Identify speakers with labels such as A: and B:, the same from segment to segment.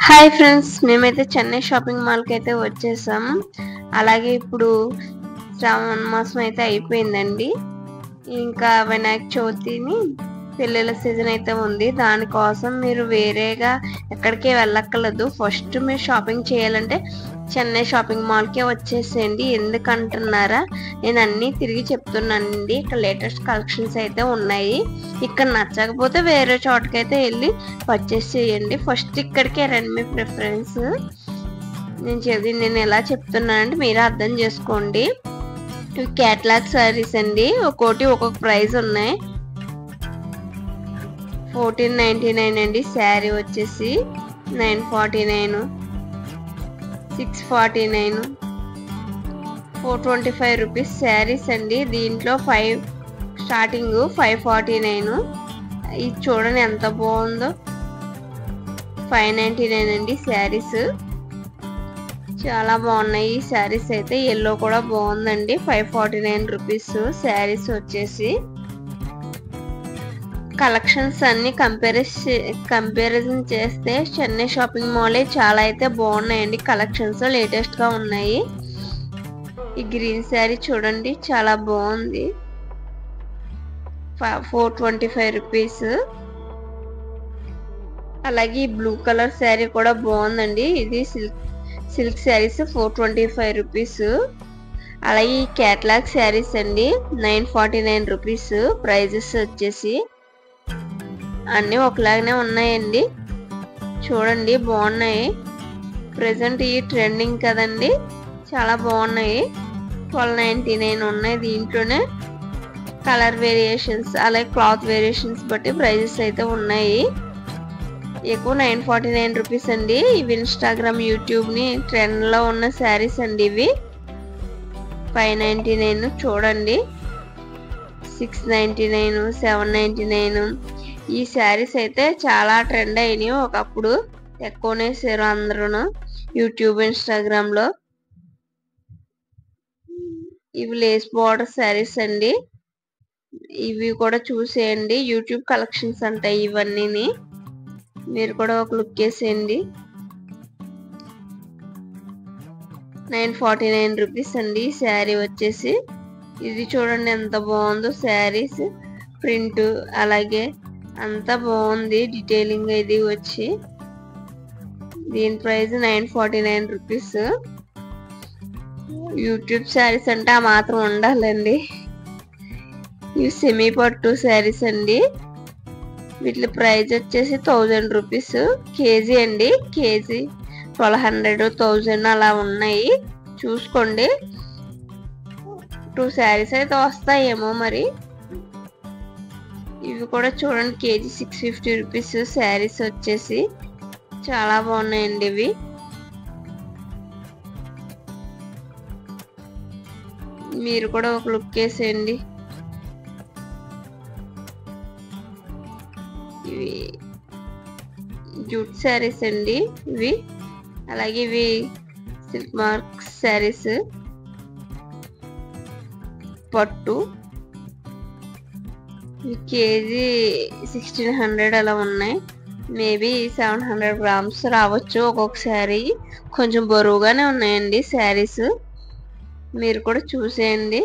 A: Hi friends, మేమైతే Chennai shopping మాల్కి అయితే వచ్చేసాం. అలాగే ఇప్పుడు శ్రావణ మాసం అయితే అయిపోయిందండి. ఇంకా వినాయక చవితిని పిల్లల సీజన్ అయితే ఉంది. దానికోసం మీరు వేరేగా ఎక్కడికి వెళ్ళక్కర్లేదు. ఫస్ట్ మీరు షాపింగ్ చేయాలంటే చెన్నై షాపింగ్ మాల్కే వచ్చేసేయండి. ఎందుకంటున్నారా, నేను అన్నీ తిరిగి చెప్తున్నానండి. ఇక్కడ లేటెస్ట్ కలెక్షన్స్ అయితే ఉన్నాయి. ఇక్కడ నచ్చకపోతే వేరే చోటకైతే వెళ్ళి పర్చేస్ చేయండి. ఫస్ట్ ఇక్కడికే రండి. మీ ప్రిఫరెన్స్ నేను ఎలా చెప్తున్నానంటే మీరే అర్థం చేసుకోండి. ఇవి క్యాటలాగ్ సారీస్ అండి. ఒక్కోటి ఒక్కొక్క ప్రైస్ ఉన్నాయి. 1499 అండి. శారీ వచ్చేసి 949, 649, 425 రూపీస్ శారీస్ అండి. దీంట్లో స్టార్టింగ్ 549. ఇది చూడండి ఎంత బాగుందో. 599 అండి శారీస్. చాలా బాగున్నాయి ఈ శారీస్ అయితే. ఎల్లో కూడా బాగుందండి. 549 రూపీస్ శారీస్ వచ్చేసి. కలెక్షన్స్ అన్ని కంపారిజన్ చేస్తే చెన్నై షాపింగ్ మాల్ చాలా అయితే బాగున్నాయండి. కలెక్షన్స్ లేటెస్ట్ గా ఉన్నాయి. ఈ గ్రీన్ శారీ చూడండి చాలా బాగుంది. 425 రూపీస్. అలాగే ఈ బ్లూ కలర్ శారీ కూడా బాగుందండి. ఇది సిల్క్ శారీస్ 425 రూపీస్. అలాగే ఈ క్యాటలాగ్ శారీస్ అండి 949 రూపీస్. ప్రైజెస్ వచ్చేసి అన్నీ ఒకలాగానే ఉన్నాయండి. చూడండి బాగున్నాయి. ప్రెసెంట్ ఈ ట్రెండింగ్ కదండి, చాలా బాగున్నాయి. 1299 ఉన్నాయి. దీంట్లోనే కలర్ వేరియేషన్స్ అలాగే క్లాత్ వేరియేషన్స్ బట్టి ప్రైజెస్ అయితే ఉన్నాయి. ఎక్కువ 949 రూపీస్ అండి. ఇవి ఇన్స్టాగ్రామ్, యూట్యూబ్ ని ట్రెండ్ లో ఉన్న శారీస్ అండి. ఇవి 599 చూడండి. 699, 799. ఈ శారీస్ అయితే చాలా ట్రెండ్ అయినాయి. ఒకప్పుడు ఎక్కువనే సేరు అందరూ యూట్యూబ్, ఇన్స్టాగ్రామ్ లో. ఇవి లేస్ బార్డర్ శారీస్ అండి. ఇవి కూడా చూసేయండి. యూట్యూబ్ కలెక్షన్స్ అంటాయి ఇవన్నీ. మీరు కూడా ఒక లుక్ వేసేయండి. 949 రూపీస్ అండి శారీ వచ్చేసి. ఇది చూడండి ఎంత బాగుందో. శారీస్ ప్రింట్ అలాగే అంతా బాగుంది. డీటెయిలింగ్ ఇది వచ్చి దీని ప్రైస్ 949 రూపీస్. యూట్యూబ్ శారీస్ అంటే ఆ మాత్రం ఉండాలండి. ఇవి సెమీ పట్టు శారీస్ అండి. వీటి ప్రైస్ వచ్చేసి 1000 రూపీస్. కేజీ అండి. కేజీ 1200, 1000 అలా ఉన్నాయి. చూసుకోండి. 2 శారీస్ అయితే వస్తాయేమో మరి. ఇవి కూడా చూడండి. కేజీ 650 రూపీస్ శారీస్ వచ్చేసి. చాలా బాగున్నాయండి ఇవి. మీరు కూడా ఒక లుక్ వేసేయండి. ఇవి జూట్ శారీస్ అండి ఇవి. అలాగే ఇవి సిల్క్ మార్క్స్ శారీస్ పట్టు. కేజీ 1600 అలా ఉన్నాయి. మేబీ 700 గ్రామ్స్ రావచ్చు ఒక్కొక్కసారి. కొంచెం బరువుగానే ఉన్నాయండి శారీస్. మీరు కూడా చూసేయండి.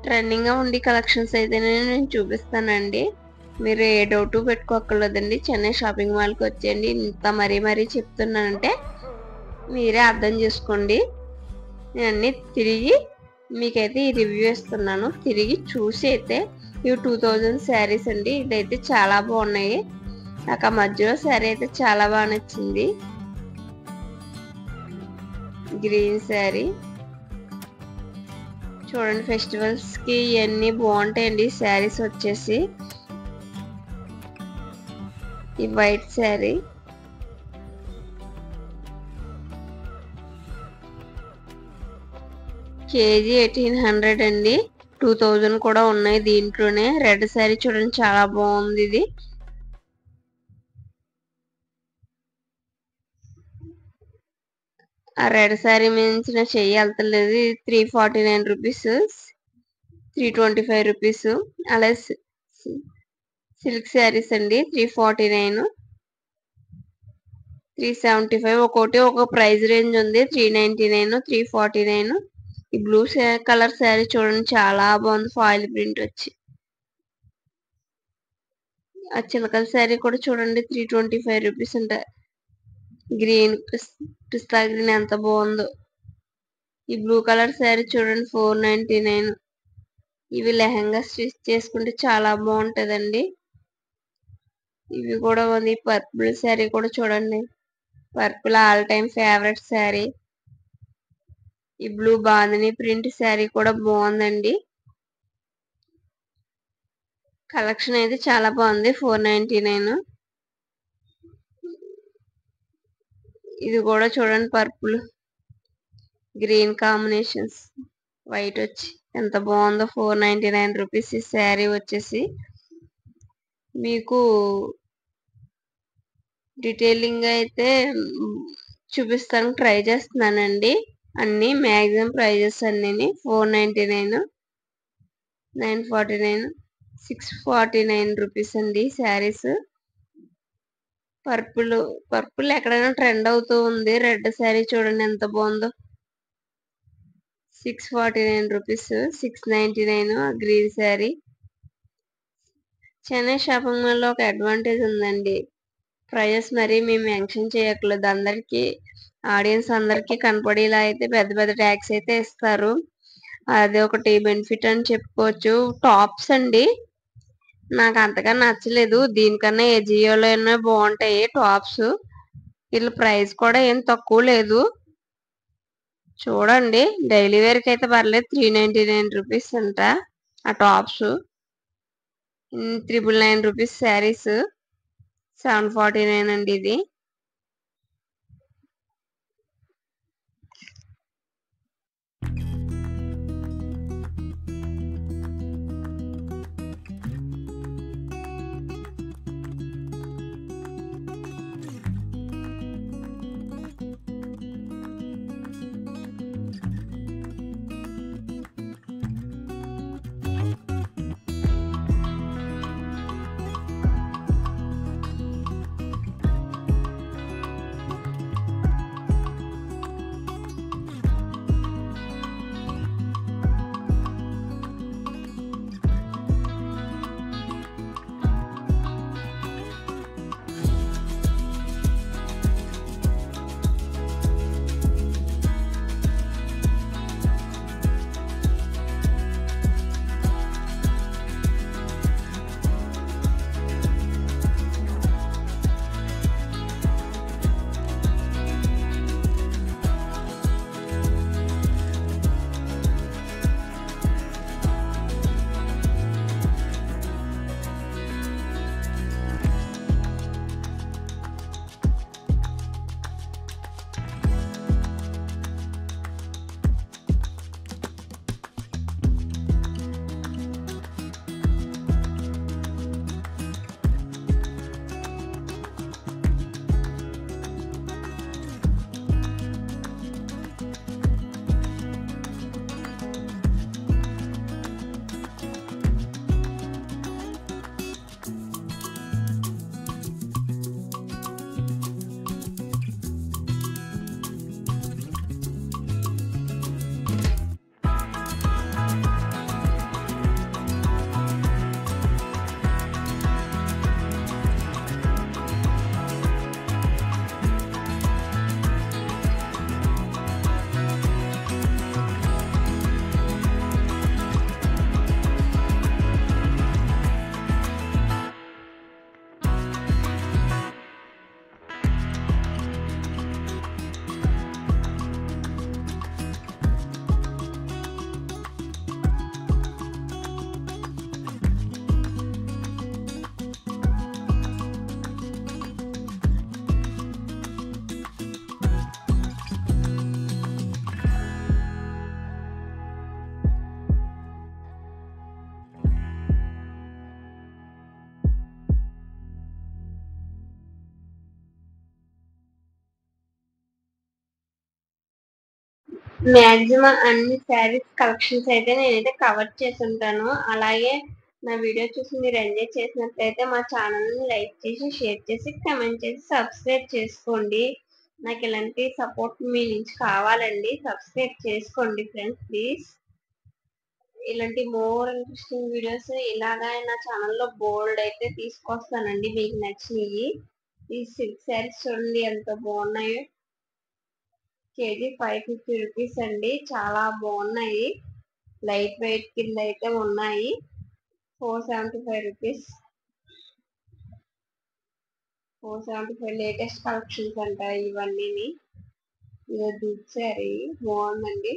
A: ట్రెండింగ్ గా ఉండి కలెక్షన్స్ అయితే నేను చూపిస్తానండి. మీరు ఏ డౌట్ పెట్టుకోక్కర్లేదండి. చెన్నై షాపింగ్ మాల్కి వచ్చేయండి. ఇంత మరీ చెప్తున్నానంటే మీరే అర్థం చేసుకోండి. నేను అన్ని తిరిగి మీకైతే ఈ రివ్యూ ఇస్తున్నాను. తిరిగి చూసి అయితే ఇవి 2000 శారీస్ అండి. ఇదైతే చాలా బాగున్నాయి. నాకు ఆ మధ్యలో శారీ అయితే చాలా బాగా నచ్చింది. గ్రీన్ శారీ చూడండి. ఫెస్టివల్స్ కి ఇవన్నీ బాగుంటాయండి శారీస్ వచ్చేసి. ఈ వైట్ శారీ కేజీ 1800 అండి. 2000 కూడా ఉన్నాయి దీంట్లోనే. రెడ్ శారీ చూడండి చాలా బాగుంది. ఇది ఆ రెడ్ శారీ మించిన చెయ్యి వెళ్తలేదు. 349 రూపీస్, 325 రూపీస్. అలాగే సిల్క్ శారీస్ అండి 349, 375 ఒక్కోటి ఒక ప్రైస్ రేంజ్ ఉంది. 399, 349. ఈ బ్లూ కలర్ శారీ చూడండి చాలా బాగుంది, ఫాయిల్ ప్రింట్ వచ్చి. ఆ చిలకల శారీ కూడా చూడండి 325 రూపీస్ ఉంటాయి. గ్రీన్ పిస్తా గ్రీన్ ఎంత బాగుందో. ఈ బ్లూ కలర్ శారీ చూడండి 499. ఇవి లెహంగా స్టిచ్ చేసుకుంటే చాలా బాగుంటదండి. ఇవి కూడా ఉంది. పర్పుల్ శారీ కూడా చూడండి, purple all time favourite sari. ఈ బ్లూ బాందిని ప్రింట్ శారీ కూడా బాగుందండి. కలెక్షన్ అయితే చాలా బాగుంది. 499. ఇది కూడా చూడండి పర్పుల్ గ్రీన్ కాంబినేషన్స్, వైట్ వచ్చి ఎంత బాగుందో. 499 రూపీస్ ఈ శారీ వచ్చేసి. మీకు డీటెయిలింగ్ అయితే చూపిస్తాను, ట్రై చేస్తున్నానండి. అన్ని మ్యాక్సిమం ప్రైజెస్ అన్ని 499, 949, 649 రూపీస్ అండి శారీస్. పర్పుల్ ఎక్కడైనా ట్రెండ్ అవుతూ ఉంది. రెడ్ శారీ చూడండి ఎంత బాగుందో, 649 rupees. 699 green sari. Chennai shopping మాల్లో ఒక అడ్వాంటేజ్ ఉందండి, ప్రైజెస్ మరి మేము మెన్షన్ చేయట్లేదు. అందరికీ ఆడియన్స్ అందరికీ కనపడేలా అయితే పెద్ద పెద్ద ట్యాగ్స్ అయితే ఇస్తారు. అది ఒకటి బెనిఫిట్ అని చెప్పుకోవచ్చు. టాప్స్ అండి నాకు అంతగా నచ్చలేదు, దీనికన్నా ఏజియోలోనే బాగుంటాయి టాప్స్. వీళ్ళ ప్రైస్ కూడా ఏం తక్కువ లేదు. చూడండి డైలీ వేర్ కి అయితే పర్లేదు, 399 రూపీస్ అంట ఆ టాప్స్. 999 రూపీస్ శారీస్. 749 అండి ఇది. మాక్సిమం అన్ని శారీస్ కలెక్షన్స్ అయితే నేనైతే కవర్ చేసి ఉంటాను. అలాగే నా వీడియో చూసి మీరు ఎంజాయ్ చేసినట్లయితే మా ఛానల్ని లైక్ చేసి షేర్ చేసి కామెంట్ చేసి సబ్స్క్రైబ్ చేసుకోండి. నాకు ఇలాంటి సపోర్ట్ మీ నుంచి కావాలండి. సబ్స్క్రైబ్ చేసుకోండి ఫ్రెండ్స్ ప్లీజ్. ఇలాంటి మోర్ ఇంట్రెస్టింగ్ వీడియోస్ ఇలాగా నా ఛానల్లో బోల్డ్ అయితే తీసుకొస్తానండి మీకు నచ్చినవి. ఈ సిల్క్ శారీస్ చూడండి ఎంత బాగున్నాయో. కేజీ 550 రూపీస్ అండి. చాలా బాగున్నాయి. లైట్ వెయిట్ కింద అయితే ఉన్నాయి. 475 రూపీస్. 475 లేటెస్ట్ కలెక్షన్స్ అంట ఇవన్నీ. ఇది దుడ్ శారీ బాగుందండి.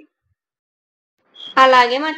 A: అలాగే మా